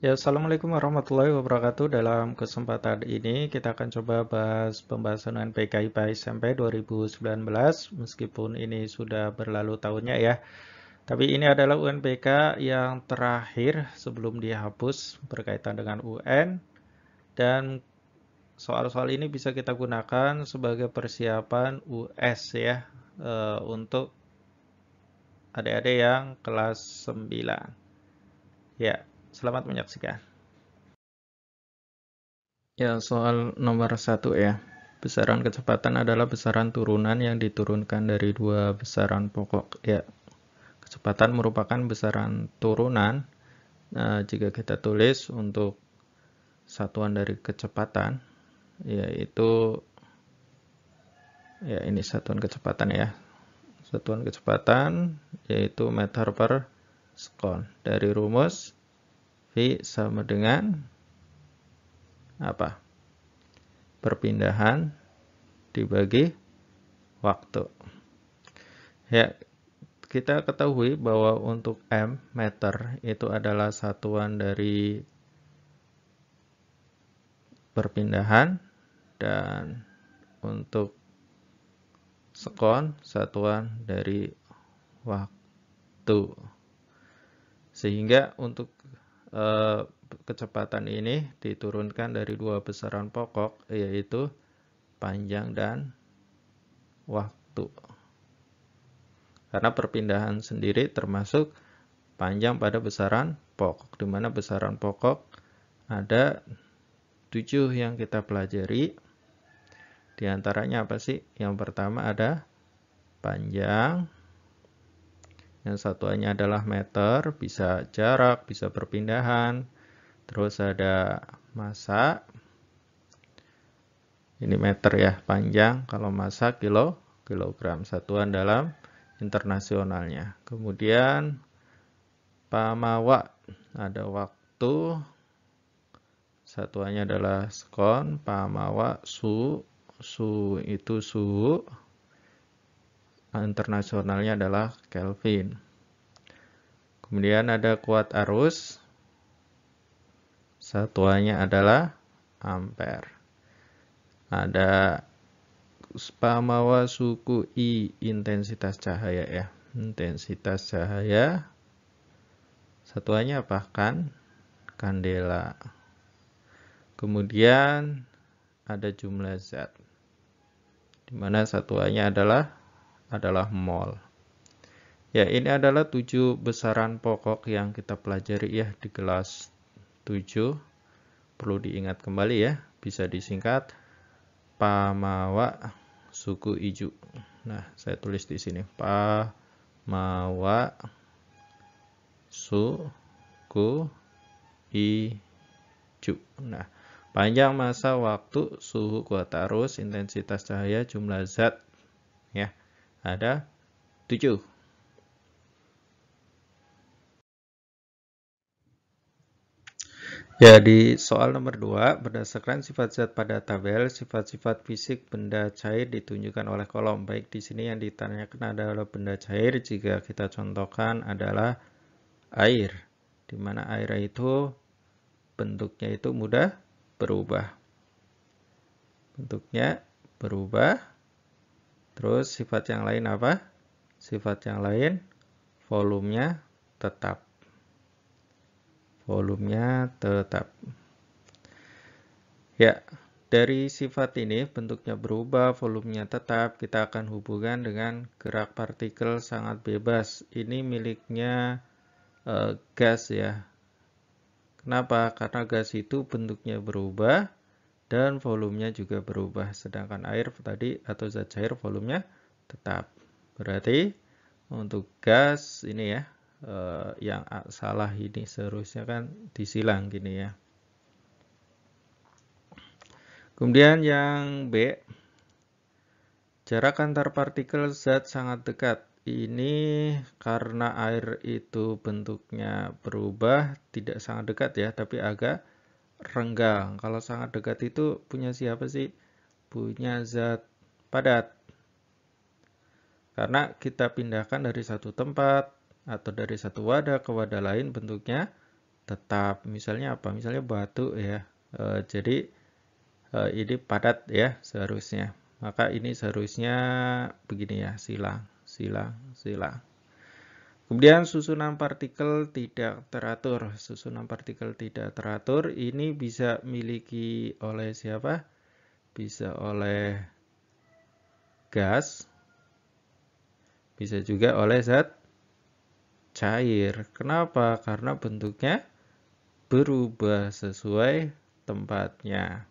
Ya, Assalamualaikum warahmatullahi wabarakatuh. Dalam kesempatan ini kita akan coba bahas pembahasan UNPK IPA SMP 2019, meskipun ini sudah berlalu tahunnya ya. Tapi ini adalah UNPK yang terakhir sebelum dihapus berkaitan dengan UN, dan soal-soal ini bisa kita gunakan sebagai persiapan US ya, untuk adik-adik yang kelas 9. Ya, selamat menyaksikan. Ya, soal nomor satu ya. Besaran kecepatan adalah besaran turunan yang diturunkan dari dua besaran pokok. Ya, kecepatan merupakan besaran turunan. Nah, jika kita tulis untuk satuan dari kecepatan, yaitu ya ini satuan kecepatan ya. Satuan kecepatan yaitu meter per sekon. Dari rumus V sama dengan apa? Perpindahan dibagi waktu. Ya, kita ketahui bahwa untuk M, meter, itu adalah satuan dari perpindahan, dan untuk sekon, satuan dari waktu. Sehingga untuk kecepatan ini diturunkan dari dua besaran pokok, yaitu panjang dan waktu. Karena perpindahan sendiri termasuk panjang pada besaran pokok, di mana besaran pokok ada 7 yang kita pelajari. Di antaranya apa sih? Yang pertama ada panjang, yang satuannya adalah meter, bisa jarak, bisa perpindahan. Terus ada massa, ini meter ya, panjang. Kalau massa kilogram, satuan dalam internasionalnya. Kemudian pamawa, ada waktu, satuannya adalah sekon. Pamawa su itu suhu, internasionalnya adalah Kelvin. Kemudian ada kuat arus, satuannya adalah ampere. Ada pamawa suku I, intensitas cahaya ya. Intensitas cahaya, satuannya apa? Kandela. Kemudian ada jumlah zat, di mana satuannya adalah mol. Ya, ini adalah 7 besaran pokok yang kita pelajari ya di kelas 7. Perlu diingat kembali ya, bisa disingkat pamawa suku Iju. Nah, saya tulis di sini pamawa suku Iju. Nah, panjang, massa, waktu, suhu, kuat arus, intensitas cahaya, jumlah zat ya. Ada 7. Ya, di soal nomor 2, berdasarkan sifat zat pada tabel, sifat-sifat fisik benda cair ditunjukkan oleh kolom. Baik, di sini yang ditanyakan adalah benda cair, jika kita contohkan adalah air, di mana air itu bentuknya itu mudah berubah. Bentuknya berubah. Terus sifat yang lain apa? Sifat yang lain, volumenya tetap. Volumenya tetap. Ya, dari sifat ini bentuknya berubah, volumenya tetap, kita akan hubungkan dengan gerak partikel sangat bebas. Ini miliknya gas ya. Kenapa? Karena gas itu bentuknya berubah dan volumenya juga berubah. Sedangkan air tadi atau zat cair volumenya tetap. Berarti untuk gas ini ya, yang salah ini seharusnya kan disilang gini ya. Kemudian yang B, jarak antar partikel zat sangat dekat. Ini karena air itu bentuknya berubah, tidak sangat dekat ya, tapi agak renggang. Kalau sangat dekat itu punya siapa sih? Punya zat padat. Karena kita pindahkan dari satu tempat atau dari satu wadah ke wadah lain bentuknya tetap. Misalnya apa? Misalnya batu ya. Jadi ini padat ya seharusnya. Maka ini seharusnya begini ya, silang, silang, silang. Kemudian susunan partikel tidak teratur. Susunan partikel tidak teratur ini bisa miliki oleh siapa? Bisa oleh gas, bisa juga oleh zat cair. Kenapa? Karena bentuknya berubah sesuai tempatnya.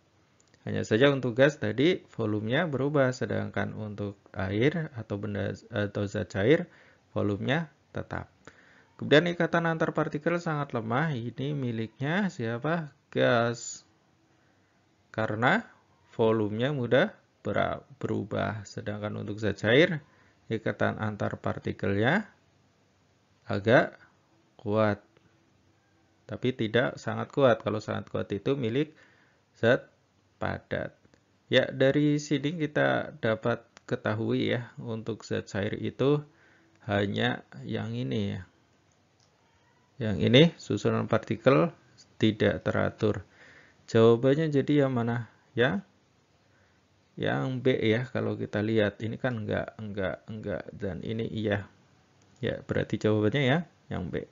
Hanya saja untuk gas tadi volumenya berubah, sedangkan untuk air atau benda atau zat cair volumenya tetap. Kemudian ikatan antar partikel sangat lemah, ini miliknya siapa? Gas. Karena volumenya mudah berubah, sedangkan untuk zat cair ikatan antar partikelnya agak kuat. Tapi tidak sangat kuat. Kalau sangat kuat itu milik zat padat. Ya, dari sini kita dapat ketahui ya, untuk zat cair itu hanya yang ini ya. Yang ini susunan partikel tidak teratur. Jawabannya jadi yang mana? Yang B ya, kalau kita lihat ini kan enggak dan ini iya. Ya, berarti jawabannya ya yang B.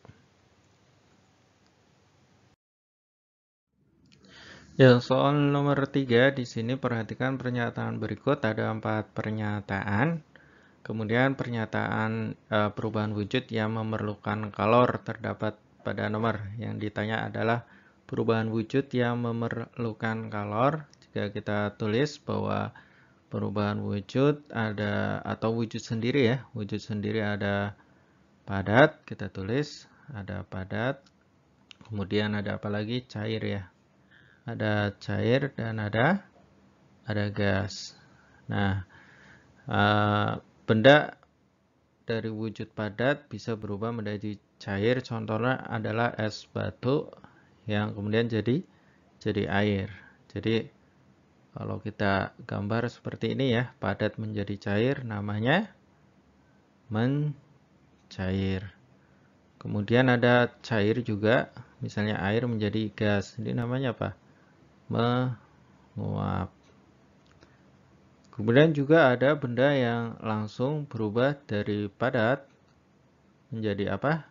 Ya, soal nomor 3 di sini perhatikan pernyataan berikut, ada 4 pernyataan. Kemudian pernyataan perubahan wujud yang memerlukan kalor terdapat pada nomor. Yang ditanya adalah perubahan wujud yang memerlukan kalor. Jika kita tulis bahwa perubahan wujud ada atau wujud sendiri ya, wujud sendiri ada padat, kita tulis ada padat. Kemudian ada apa lagi? Cair ya. Ada cair dan ada gas. Nah, benda dari wujud padat bisa berubah menjadi cair. Contohnya adalah es batu yang kemudian jadi air. Jadi kalau kita gambar seperti ini ya, padat menjadi cair, namanya mencair. Kemudian ada cair juga, misalnya air menjadi gas. Ini namanya apa? Menguap. Kemudian juga ada benda yang langsung berubah dari padat menjadi apa?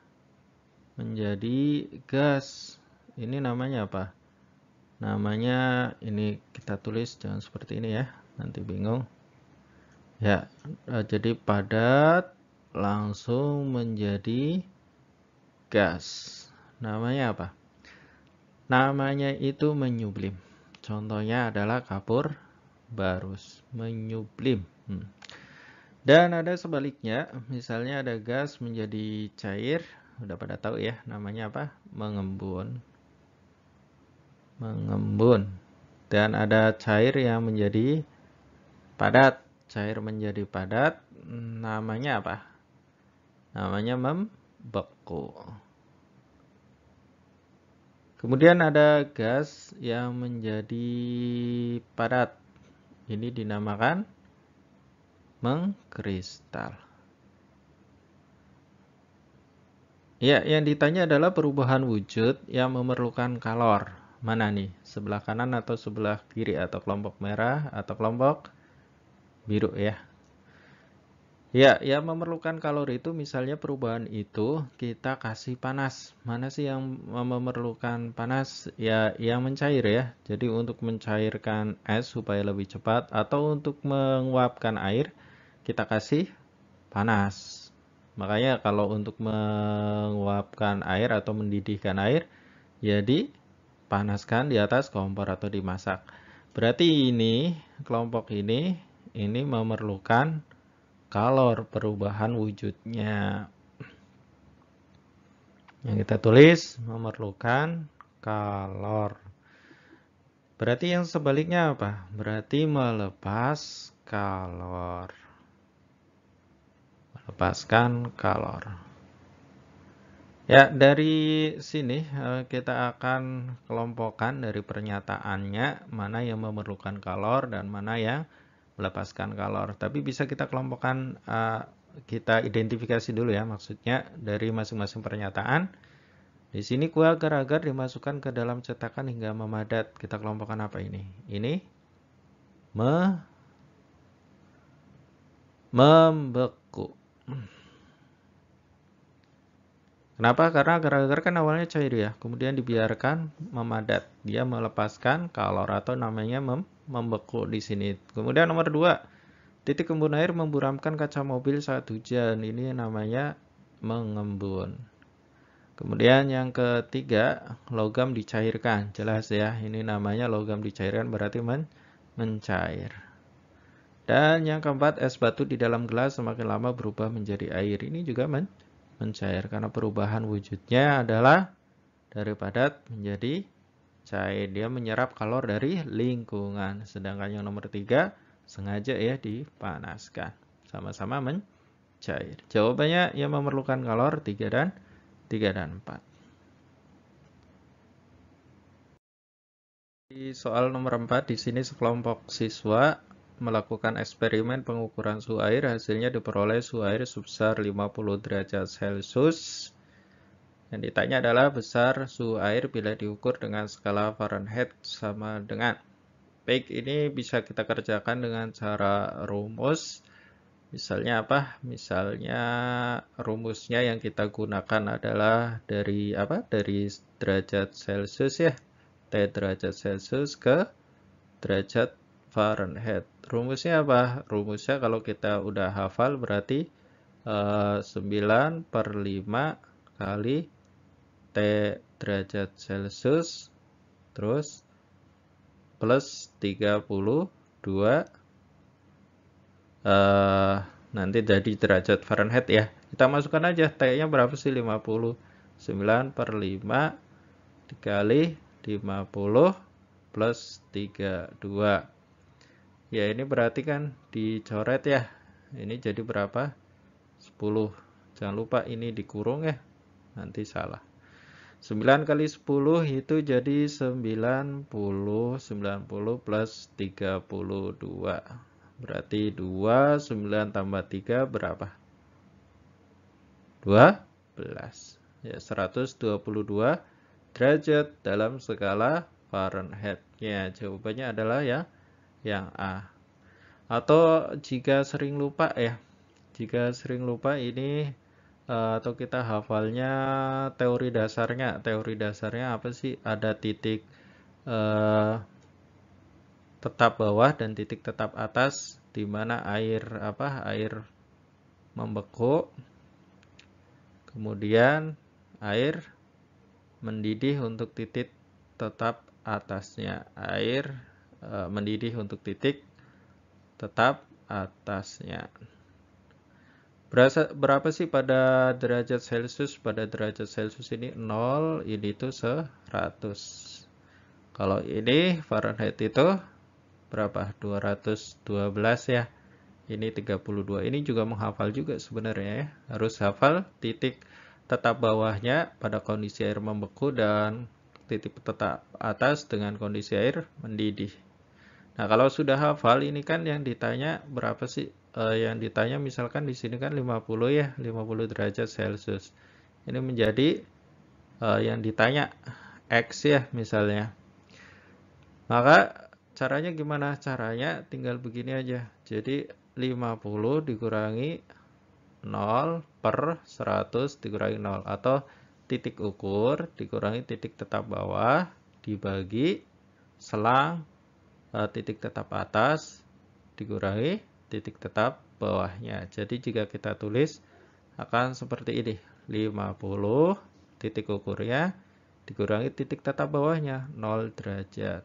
Menjadi gas. Ini namanya apa? Namanya, ini kita tulis jangan seperti ini ya, nanti bingung. Ya, jadi padat langsung menjadi gas. Namanya apa? Namanya itu menyublim. Contohnya adalah kapur barus, menyublim. Dan ada sebaliknya, misalnya ada gas menjadi cair, udah pada tahu ya, namanya apa? Mengembun. Mengembun. Dan ada cair yang menjadi padat. Cair menjadi padat, namanya apa? Namanya membeku. Kemudian ada gas yang menjadi padat. Ini dinamakan mengkristal. Ya, yang ditanya adalah perubahan wujud yang memerlukan kalor. Mana nih? Sebelah kanan atau sebelah kiri? Atau kelompok merah atau kelompok biru ya? Ya, yang memerlukan kalor itu misalnya perubahan itu kita kasih panas. Mana sih yang memerlukan panas? Ya, yang mencair ya. Jadi untuk mencairkan es supaya lebih cepat atau untuk menguapkan air kita kasih panas. Makanya kalau untuk menguapkan air atau mendidihkan air ya dipanaskan di atas kompor atau dimasak. Berarti ini kelompok ini memerlukan kalor perubahan wujudnya. Yang kita tulis memerlukan kalor. Berarti yang sebaliknya apa? Berarti melepas kalor. Melepaskan kalor. Ya, dari sini kita akan kelompokkan dari pernyataannya mana yang memerlukan kalor dan mana yang melepaskan kalor. Tapi bisa kita kelompokkan, kita identifikasi dulu ya, maksudnya dari masing-masing pernyataan. Di sini kuah agar-agar dimasukkan ke dalam cetakan hingga memadat. Kita kelompokkan apa ini? Ini membeku. Kenapa? Karena agar-agar kan awalnya cair ya, kemudian dibiarkan memadat. Dia melepaskan kalor atau namanya membeku di sini. Kemudian nomor 2, titik embun air memburamkan kaca mobil saat hujan. Ini namanya mengembun. Kemudian yang ketiga, logam dicairkan. Jelas ya, ini namanya logam dicairkan berarti mencair. Dan yang keempat, es batu di dalam gelas semakin lama berubah menjadi air. Ini juga mencair karena perubahan wujudnya adalah dari padat menjadi cair. Dia menyerap kalor dari lingkungan. Sedangkan yang nomor 3 sengaja ya dipanaskan. Sama-sama mencair. Jawabannya yang memerlukan kalor 3 dan 4. Di soal nomor 4 di sini sekelompok siswa melakukan eksperimen pengukuran suhu air. Hasilnya diperoleh suhu air sebesar 50 derajat Celcius. Yang ditanya adalah besar suhu air bila diukur dengan skala Fahrenheit sama dengan. Baik, ini bisa kita kerjakan dengan cara rumus. Misalnya apa? Misalnya rumusnya yang kita gunakan adalah dari apa? Dari derajat Celcius ya. T derajat Celcius ke derajat Fahrenheit. Rumusnya apa? Rumusnya kalau kita udah hafal berarti 9 per 5 kali T derajat Celcius terus plus 32 nanti jadi derajat Fahrenheit ya. Kita masukkan aja T-nya berapa sih? 50. 9 per 5 dikali 50 plus 32. Ya ini berarti kan dicoret ya. Ini jadi berapa? 10. Jangan lupa ini dikurung ya. Nanti salah. 9 kali 10 itu jadi 90. 90 plus 32. Berarti 2, 9 tambah 3 berapa? 12. Ya, 122 derajat dalam skala Fahrenheit. Ya, jawabannya adalah ya yang A. Atau jika sering lupa ya. Jika sering lupa ini atau kita hafalnya teori dasarnya. Teori dasarnya apa sih? Ada titik tetap bawah dan titik tetap atas di mana air membeku. Kemudian air mendidih untuk titik tetap atasnya. Air mendidih untuk titik tetap atasnya. Berapa sih pada derajat Celcius? Pada derajat Celcius ini 0, ini itu 100. Kalau ini Fahrenheit itu berapa? 212 ya. Ini 32. Ini juga menghafal juga sebenarnya ya. Harus hafal titik tetap bawahnya pada kondisi air membeku dan titik tetap atas dengan kondisi air mendidih. Nah, kalau sudah hafal ini kan yang ditanya berapa sih? Yang ditanya misalkan di sini kan 50 ya, 50 derajat Celcius. Ini menjadi yang ditanya X ya misalnya. Maka caranya gimana? Caranya tinggal begini aja. Jadi 50 dikurangi 0 per 100 dikurangi 0. Atau titik ukur dikurangi titik tetap bawah dibagi selang titik tetap atas dikurangi titik tetap bawahnya. Jadi jika kita tulis akan seperti ini. 50 titik ukurnya dikurangi titik tetap bawahnya 0 derajat.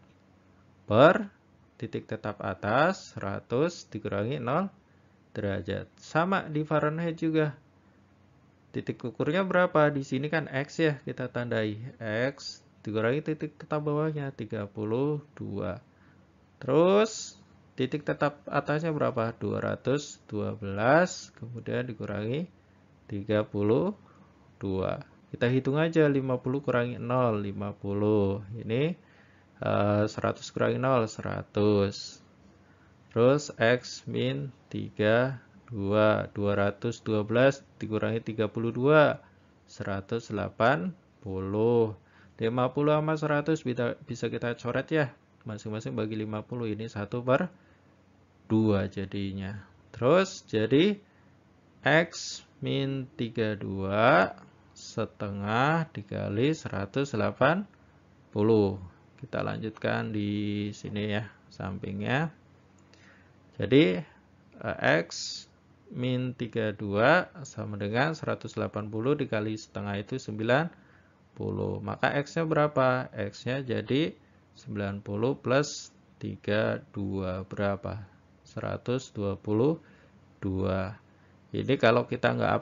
Per titik tetap atas 100 dikurangi 0 derajat. Sama di Fahrenheit juga. Titik ukurnya berapa? Di sini kan X ya, kita tandai. X dikurangi titik tetap bawahnya 32. Terus titik tetap atasnya berapa? 212. Kemudian dikurangi 32. Kita hitung aja 50 kurangi 0, 50. Ini 100 kurangi 0, 100. Terus X min 3, 2. 212 dikurangi 32, 180. 50. 50 sama 100 bisa kita coret ya. Masing-masing bagi 50. Ini 1/2 jadinya. Terus jadi X min 32 setengah dikali 180. Kita lanjutkan di sini ya, sampingnya. Jadi X min 32 sama dengan 180 dikali setengah itu 90. Maka X-nya berapa? X-nya jadi 90 plus 32 berapa? 122. Ini kalau kita nggak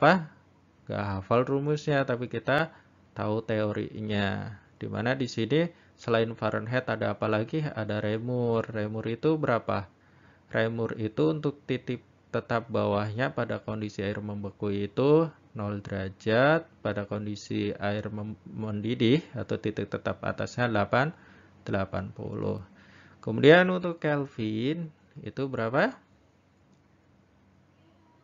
hafal rumusnya, tapi kita tahu teorinya. Dimana di sini selain Fahrenheit ada apa lagi? Ada Reaumur. Reaumur itu berapa? Reaumur itu untuk titik tetap bawahnya pada kondisi air membeku itu 0 derajat, pada kondisi air mendidih atau titik tetap atasnya 80. Kemudian untuk Kelvin itu berapa?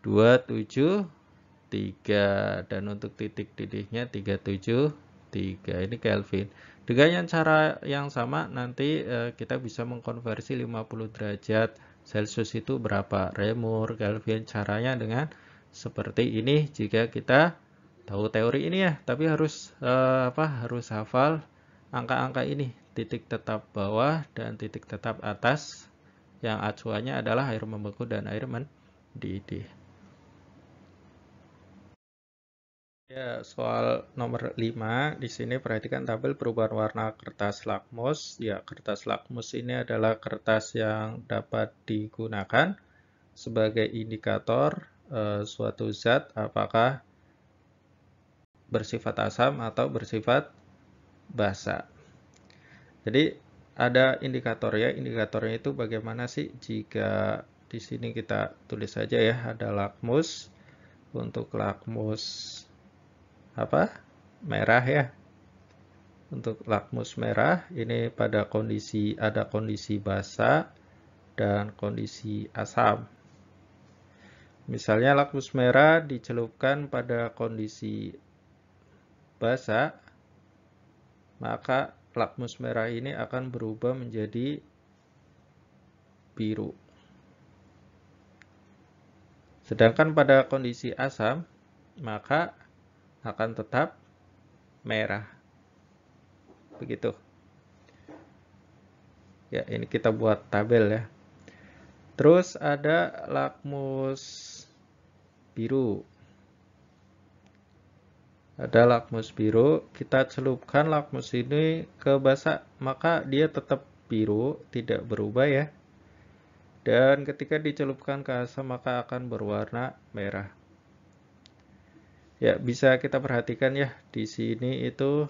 273, dan untuk titik didihnya 373. Ini Kelvin. Dengan cara yang sama nanti kita bisa mengkonversi 50 derajat Celcius itu berapa? Reaumur, Kelvin. Caranya dengan seperti ini jika kita tahu teori ini ya, tapi harus harus hafal angka-angka ini, titik tetap bawah dan titik tetap atas yang acuannya adalah air membeku dan air mendidih. Ya, soal nomor 5 di sini perhatikan tabel perubahan warna kertas lakmus. Ya, kertas lakmus ini adalah kertas yang dapat digunakan sebagai indikator suatu zat apakah bersifat asam atau bersifat basa. Jadi ada indikator ya. Indikatornya itu bagaimana sih? Jika di sini kita tulis saja ya, ada lakmus. Untuk lakmus merah ya. Untuk lakmus merah ini pada ada kondisi basa dan kondisi asam. Misalnya lakmus merah dicelupkan pada kondisi basa, maka lakmus merah ini akan berubah menjadi biru. Sedangkan pada kondisi asam, maka akan tetap merah. Begitu. Ya, ini kita buat tabel ya. Terus ada lakmus biru. Ada lakmus biru, kita celupkan lakmus ini ke basa, maka dia tetap biru, tidak berubah ya. Dan ketika dicelupkan ke asam, maka akan berwarna merah. Ya, bisa kita perhatikan ya, di sini itu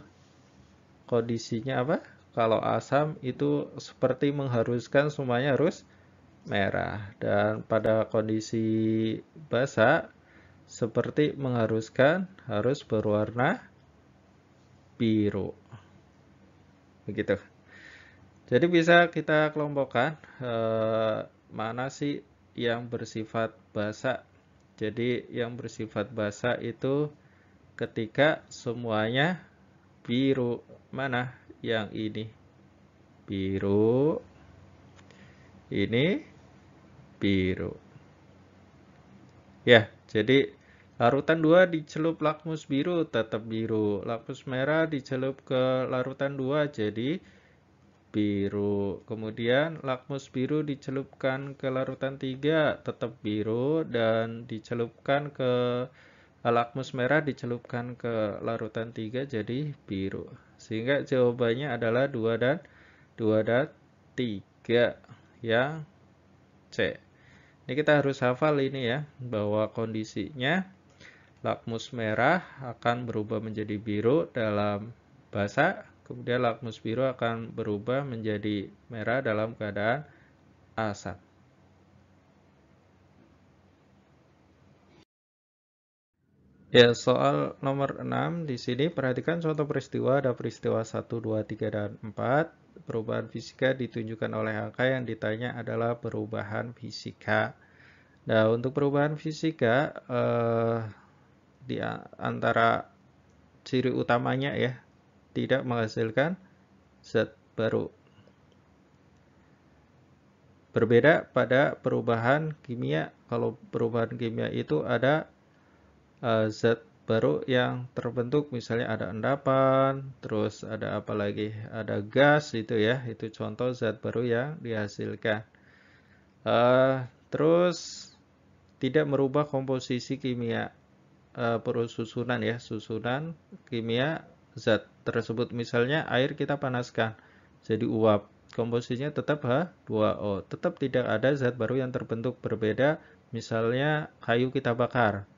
kondisinya apa? Kalau asam itu seperti mengharuskan semuanya harus merah. Dan pada kondisi basa, seperti mengharuskan harus berwarna biru. Begitu. Jadi bisa kita kelompokkan mana sih yang bersifat basa. Jadi yang bersifat basa itu ketika semuanya biru. Mana yang ini? Biru. Ini biru. Ya, jadi larutan 2 dicelup lakmus biru tetap biru. Lakmus merah dicelup ke larutan 2 jadi biru. Kemudian lakmus biru dicelupkan ke larutan 3 tetap biru, dan dicelupkan ke lakmus merah dicelupkan ke larutan 3 jadi biru. Sehingga jawabannya adalah 2 dan 3 yang C. Ini kita harus hafal ini ya, bahwa kondisinya lakmus merah akan berubah menjadi biru dalam basa, kemudian lakmus biru akan berubah menjadi merah dalam keadaan asam. Ya, soal nomor 6 di sini perhatikan suatu peristiwa, ada peristiwa 1, 2, 3, dan 4. Perubahan fisika ditunjukkan oleh angka, yang ditanya adalah perubahan fisika. Nah, untuk perubahan fisika di antara ciri utamanya ya, tidak menghasilkan zat baru. Berbeda pada perubahan kimia. Kalau perubahan kimia itu ada zat baru yang terbentuk, misalnya ada endapan, terus ada apa lagi? Ada gas itu ya, itu contoh zat baru yang dihasilkan. Terus tidak merubah komposisi kimia, susunan ya, susunan kimia zat tersebut. Misalnya air kita panaskan jadi uap, komposisinya tetap H2O, tetap tidak ada zat baru yang terbentuk. Berbeda misalnya kayu kita bakar,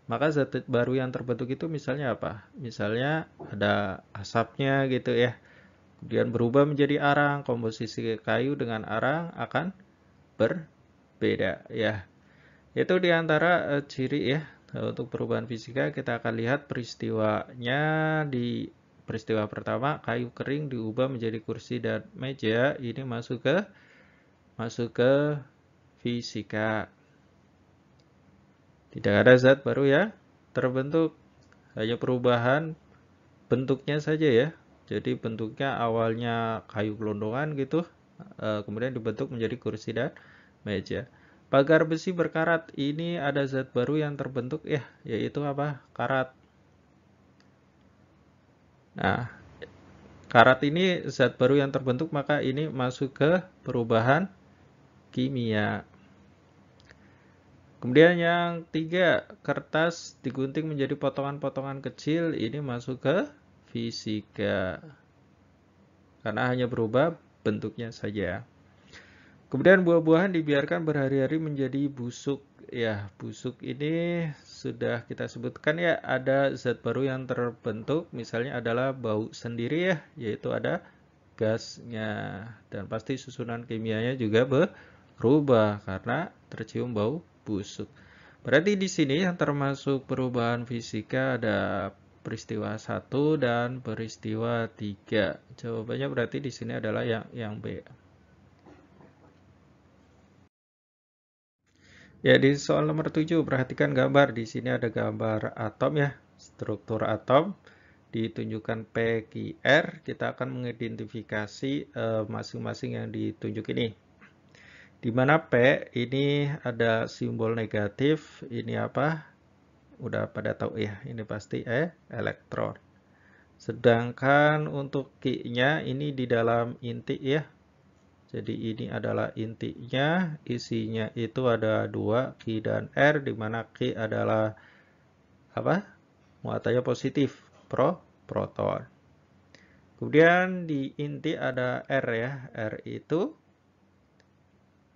maka zat baru yang terbentuk itu misalnya apa? Misalnya ada asapnya gitu ya, kemudian berubah menjadi arang, komposisi kayu dengan arang akan berbeda ya. Itu diantara ciri ya. Untuk perubahan fisika kita akan lihat peristiwanya. Di peristiwa pertama, kayu kering diubah menjadi kursi dan meja. Ini masuk ke fisika. Tidak ada zat baru ya terbentuk, hanya perubahan bentuknya saja ya. Jadi bentuknya awalnya kayu gelondongan gitu, kemudian dibentuk menjadi kursi dan meja. Pagar besi berkarat, ini ada zat baru yang terbentuk ya, yaitu apa? Karat. Nah, karat ini zat baru yang terbentuk, maka ini masuk ke perubahan kimia. Kemudian yang tiga, kertas digunting menjadi potongan-potongan kecil, ini masuk ke fisika. Karena hanya berubah bentuknya saja. Kemudian buah-buahan dibiarkan berhari-hari menjadi busuk. Ya, busuk ini sudah kita sebutkan ya, ada zat baru yang terbentuk, misalnya adalah bau sendiri ya, yaitu ada gasnya. Dan pasti susunan kimianya juga berubah karena tercium bau busuk. Berarti di sini yang termasuk perubahan fisika ada peristiwa 1 dan peristiwa 3. Jawabannya berarti di sini adalah yang B. Ya, di soal nomor 7, perhatikan gambar. Di sini ada gambar atom ya, struktur atom. Ditunjukkan P, Q, R. Kita akan mengidentifikasi masing-masing yang ditunjuk ini. Di mana P ini ada simbol negatif, ini apa? Udah pada tahu ya, ini pasti elektron. Sedangkan untuk Q-nya ini di dalam inti ya. Jadi ini adalah intinya, isinya itu ada 2, Q dan R, di mana Q adalah apa? Muatannya positif, proton. Kemudian di inti ada R ya, R itu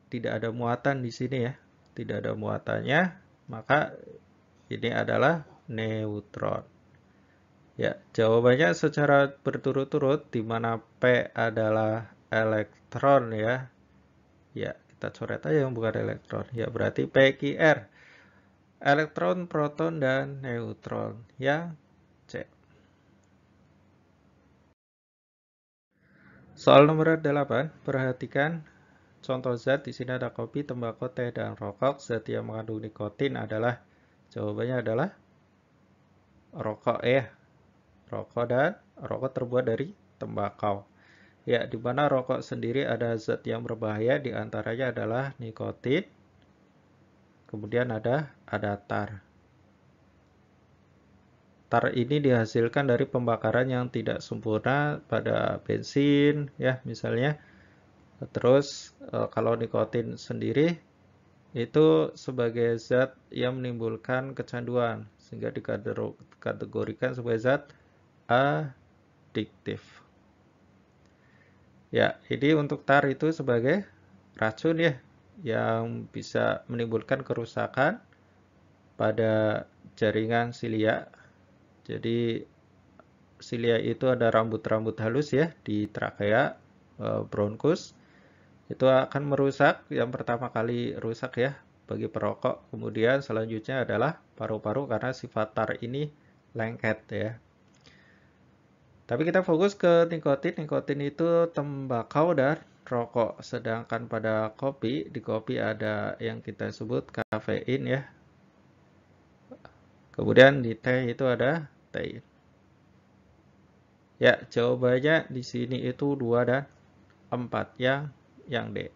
tidak ada muatan di sini ya, tidak ada muatannya, maka ini adalah neutron. Ya, jawabannya secara berturut-turut, di mana P adalah elektron ya. Ya, kita coret aja yang bukan elektron. Ya, berarti PQR. Elektron, proton, dan neutron. Yang C. Soal nomor 8. Perhatikan contoh zat. Di sini ada kopi, tembakau, teh, dan rokok. Zat yang mengandung nikotin adalah, jawabannya adalah rokok ya. Rokok terbuat dari tembakau. Ya, di mana rokok sendiri ada zat yang berbahaya, di antaranya adalah nikotin, kemudian ada tar. Tar ini dihasilkan dari pembakaran yang tidak sempurna pada bensin, ya misalnya. Terus kalau nikotin sendiri itu sebagai zat yang menimbulkan kecanduan, sehingga dikategorikan sebagai zat adiktif. Ya, ini untuk tar itu sebagai racun ya, yang bisa menimbulkan kerusakan pada jaringan silia. Jadi silia itu ada rambut-rambut halus ya di trakea, bronkus. Itu akan merusak, yang pertama kali rusak ya bagi perokok. Kemudian selanjutnya adalah paru-paru karena sifat tar ini lengket ya. Tapi kita fokus ke nikotin. Nikotin itu tembakau dan rokok. Sedangkan pada kopi, di kopi ada yang kita sebut kafein ya. Kemudian di teh itu ada tein. Ya, jawabannya di sini itu 2 dan 4 yang D.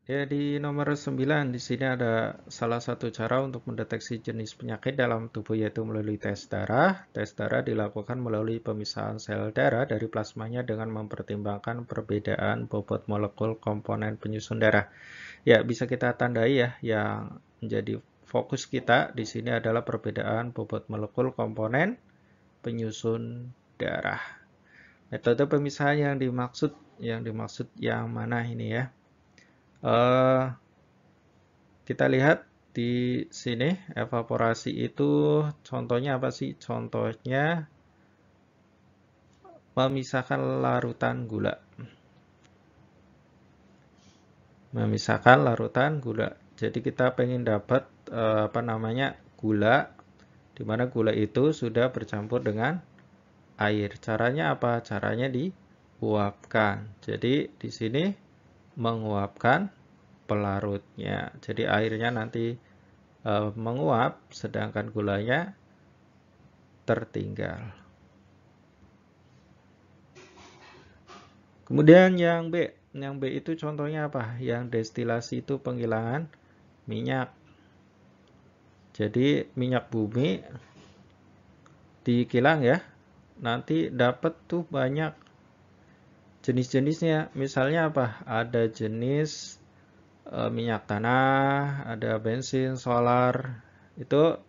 Ya, di nomor 9 di sini ada salah satu cara untuk mendeteksi jenis penyakit dalam tubuh yaitu melalui tes darah. Tes darah dilakukan melalui pemisahan sel darah dari plasmanya dengan mempertimbangkan perbedaan bobot molekul komponen penyusun darah. Ya, bisa kita tandai ya, yang menjadi fokus kita di sini adalah perbedaan bobot molekul komponen penyusun darah. Metode pemisahan yang dimaksud yang mana ini ya? Kita lihat di sini evaporasi itu contohnya apa sih? Contohnya memisahkan larutan gula. Memisahkan larutan gula. Jadi kita pengen dapat gula, di mana gula itu sudah bercampur dengan air. Caranya apa? Caranya diuapkan. Jadi di sini menguapkan pelarutnya. Jadi airnya nanti menguap, sedangkan gulanya tertinggal. Kemudian yang B. Yang B itu contohnya apa? Yang destilasi itu penghilangan minyak. Jadi minyak bumi dikilang ya. Nanti dapat tuh banyak jenis-jenisnya. Misalnya apa? Ada jenis minyak tanah, ada bensin, solar. Itu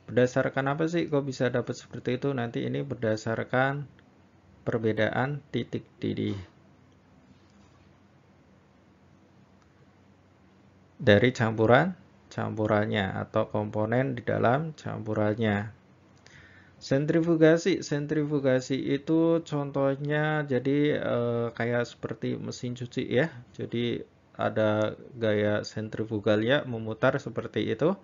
berdasarkan apa sih kok bisa dapat seperti itu? Nanti ini berdasarkan perbedaan titik didih dari campurannya atau komponen di dalam campurannya. Sentrifugasi itu contohnya jadi kayak seperti mesin cuci ya. Jadi ada gaya sentrifugalnya memutar seperti itu.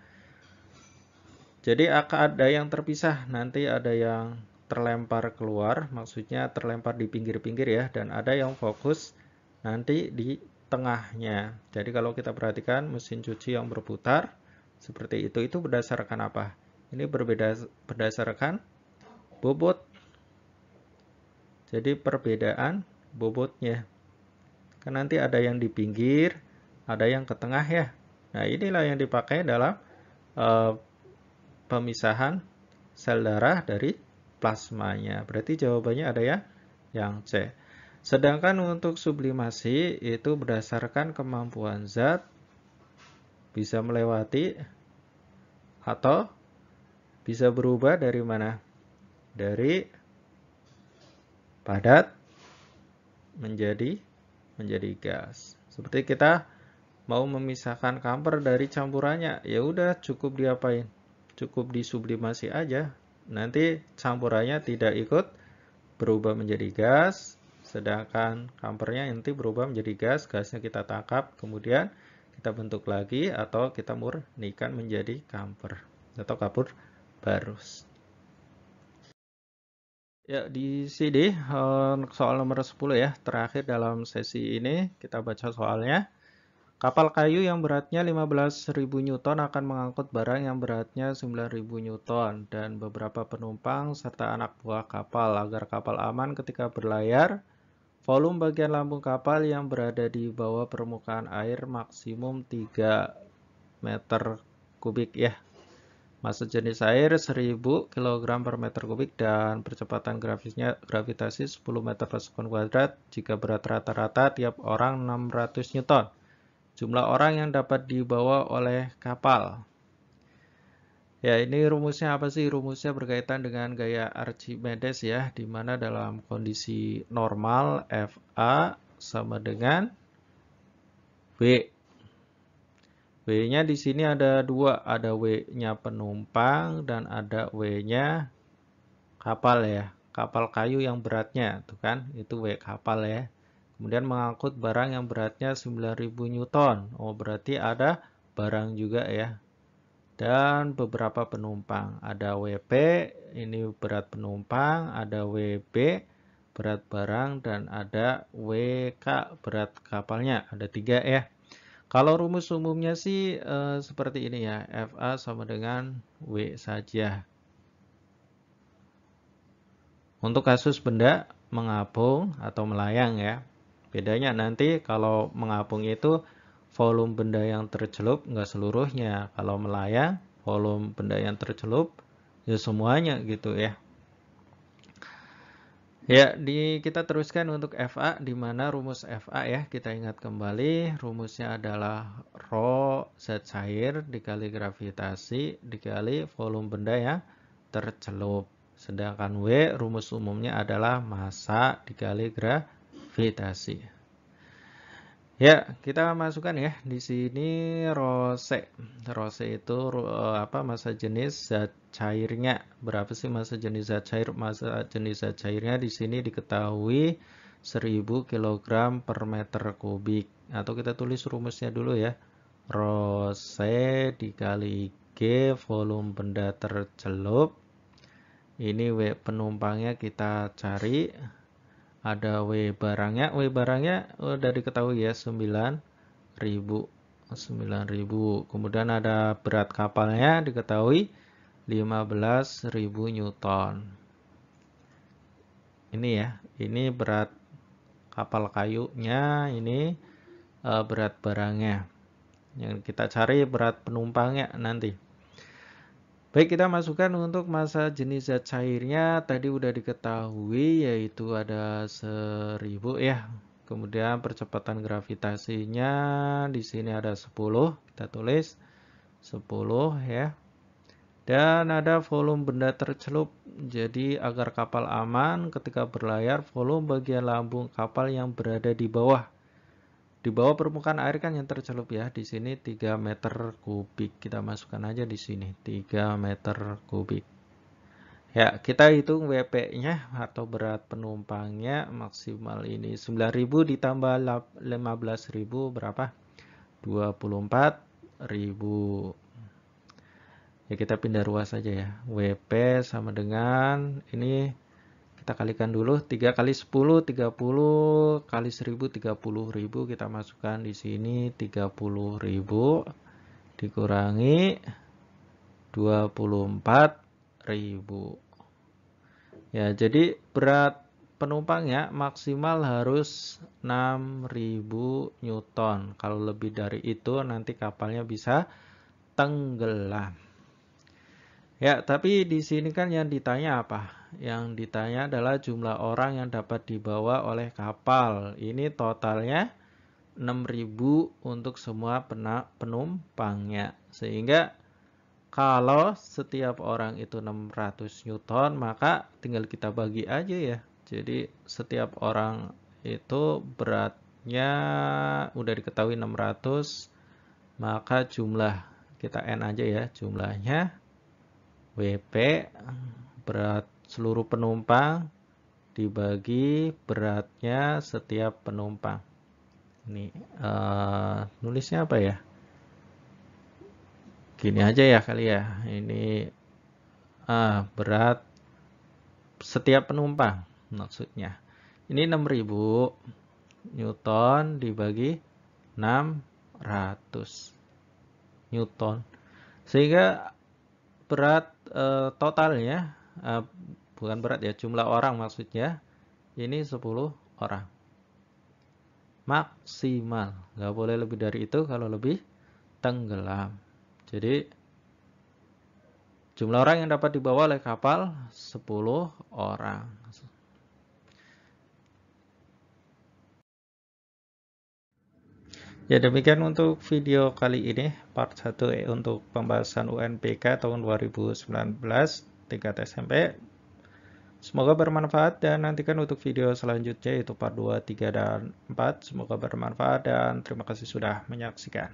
Jadi akan ada yang terpisah, nanti ada yang terlempar keluar, maksudnya terlempar di pinggir-pinggir ya, dan ada yang fokus nanti di tengahnya. Jadi kalau kita perhatikan mesin cuci yang berputar seperti itu berdasarkan apa? Ini berdasarkan bobot. Jadi perbedaan bobotnya. Kan nanti ada yang di pinggir, ada yang ke tengah ya. Nah, inilah yang dipakai dalam pemisahan sel darah dari plasmanya. Berarti jawabannya ada ya yang C. Sedangkan untuk sublimasi itu berdasarkan kemampuan zat bisa melewati atau bisa berubah dari mana? Dari padat menjadi gas. Seperti kita mau memisahkan kamper dari campurannya, ya udah cukup diapain? Cukup disublimasi aja. Nanti campurannya tidak ikut berubah menjadi gas, sedangkan kampernya nanti berubah menjadi gas, gasnya kita tangkap, kemudian kita bentuk lagi atau kita murnikan menjadi kamper atau kapur barus. Ya, di sini soal nomor 10 ya, terakhir dalam sesi ini kita baca soalnya. Kapal kayu yang beratnya 15.000 Newton akan mengangkut barang yang beratnya 9.000 Newton dan beberapa penumpang serta anak buah kapal agar kapal aman ketika berlayar. Volume bagian lambung kapal yang berada di bawah permukaan air maksimum 3 meter kubik ya. Massa jenis air 1000 kg per meter kubik dan percepatan gravitasi 10 meter per sekund kuadrat jika berat rata-rata tiap orang 600 Newton. Jumlah orang yang dapat dibawa oleh kapal. Ya, ini rumusnya apa sih? Rumusnya berkaitan dengan gaya Archimedes ya, di mana dalam kondisi normal FA sama dengan W. W-nya di sini ada dua, ada W-nya penumpang dan ada W-nya kapal ya. Kapal kayu yang beratnya, tuh kan, itu W kapal ya. Kemudian mengangkut barang yang beratnya 9.000 Newton. Oh, berarti ada barang juga ya. Dan beberapa penumpang. Ada WP, ini berat penumpang, ada WB, berat barang, dan ada WK, berat kapalnya. Ada 3 ya. Kalau rumus umumnya sih seperti ini ya, FA sama dengan W saja. Untuk kasus benda mengapung atau melayang ya. Bedanya nanti kalau mengapung itu volume benda yang tercelup nggak seluruhnya. Kalau melayang, volume benda yang tercelup ya semuanya gitu ya. Ya, kita teruskan untuk FA, di mana rumus FA ya, kita ingat kembali, rumusnya adalah rho zat cair dikali gravitasi dikali volume benda yang tercelup. Sedangkan W, rumus umumnya adalah massa dikali gravitasi. Ya, kita masukkan ya, di sini rose. Rose itu massa jenis zat cairnya. Berapa sih massa jenis zat cair? Massa jenis zat cairnya di sini diketahui 1000 kg per meter kubik. Atau kita tulis rumusnya dulu ya. Rose dikali G volume benda tercelup. Ini W penumpangnya kita cari. Ada W barangnya udah diketahui ya 9.000. Kemudian ada berat kapalnya diketahui 15.000 Newton. Ini ya, ini berat kapal kayunya, ini berat barangnya. Yang kita cari berat penumpangnya nanti. Baik, kita masukkan untuk massa jenis zat cairnya tadi udah diketahui yaitu ada 1000 ya. Kemudian percepatan gravitasinya di sini ada 10, kita tulis 10 ya. Dan ada volume benda tercelup. Jadi agar kapal aman ketika berlayar, volume bagian lambung kapal yang berada di bawah permukaan air kan yang tercelup ya. Di sini 3 meter kubik. Kita masukkan aja di sini 3 meter kubik. Ya, kita hitung WP-nya atau berat penumpangnya maksimal ini 9.000 ditambah 15.000 berapa? 24.000. Ya, kita pindah ruas saja ya. WP sama dengan ini kita kalikan dulu 3 kali 10 30 kali 1000 30.000 kita masukkan di sini 30.000 dikurangi 24.000. Ya, jadi berat penumpangnya maksimal harus 6.000 Newton. Kalau lebih dari itu nanti kapalnya bisa tenggelam. Ya, tapi di sini kan yang ditanya apa? Yang ditanya adalah jumlah orang yang dapat dibawa oleh kapal. Ini totalnya 6.000 untuk semua penumpangnya. Sehingga kalau setiap orang itu 600 Newton, maka tinggal kita bagi aja ya. Jadi setiap orang itu beratnya udah diketahui 600, maka jumlah kita N aja ya, jumlahnya WP berat seluruh penumpang dibagi beratnya setiap penumpang. Ini nulisnya apa ya? Gini aja ya kali ya. Ini berat setiap penumpang maksudnya. Ini 6.000 Newton dibagi 600 Newton. Sehingga berat totalnya bukan berat ya, jumlah orang maksudnya ini 10 orang maksimal, nggak boleh lebih dari itu, kalau lebih tenggelam. Jadi jumlah orang yang dapat dibawa oleh kapal 10 orang. Ya, demikian untuk video kali ini part 1 untuk pembahasan UNBK tahun 2019 tingkat SMP. Semoga bermanfaat dan nantikan untuk video selanjutnya yaitu part 2, 3, dan 4. Semoga bermanfaat dan terima kasih sudah menyaksikan.